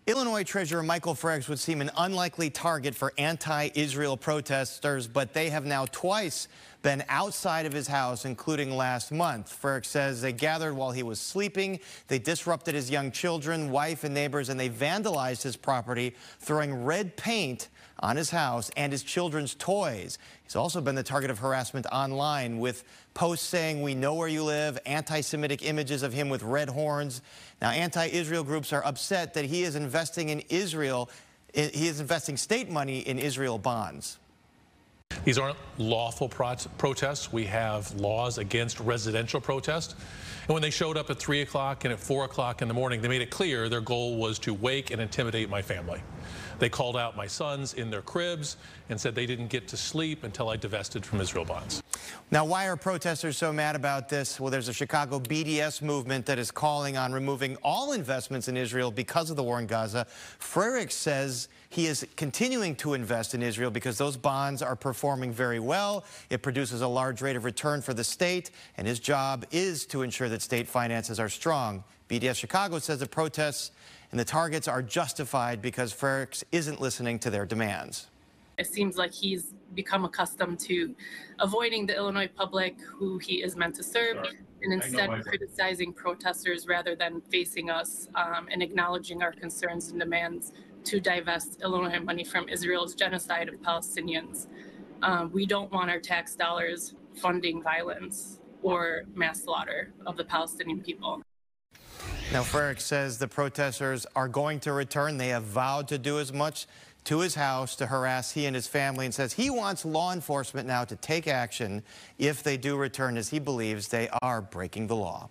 Illinois Treasurer Michael Frerichs would seem an unlikely target for anti-Israel protesters, but they have now twice been outside of his house, including last month. Frerichs says they gathered while he was sleeping, they disrupted his young children, wife, and neighbors, and they vandalized his property, throwing red paint on his house and his children's toys. He's also been the target of harassment online with posts saying, "We know where you live," anti-Semitic images of him with red horns. Now, anti-Israel groups are upset that he is investing in Israel. He is investing state money in Israel bonds. These aren't lawful protests. We have laws against residential protest. And when they showed up at 3 o'clock and at 4 o'clock in the morning, they made it clear their goal was to wake and intimidate my family. They called out my sons in their cribs and said they didn't get to sleep until I divested from Israel bonds. Now, why are protesters so mad about this? Well, there's a Chicago BDS movement that is calling on removing all investments in Israel because of the war in Gaza. Frerichs says he is continuing to invest in Israel because those bonds are performing very well. It produces a large rate of return for the state, and his job is to ensure that state finances are strong. BDS Chicago says the protests and the targets are justified because Frerichs isn't listening to their demands. It seems like he's become accustomed to avoiding the Illinois public who he is meant to serve and instead criticizing protesters rather than facing us and acknowledging our concerns and demands to divest Illinois money from Israel's genocide of Palestinians. We don't want our tax dollars funding violence or mass slaughter of the Palestinian people. Now, Frerichs says the protesters are going to return. They have vowed to do as much to his house to harass he and his family, and says he wants law enforcement now to take action if they do return, as he believes they are breaking the law.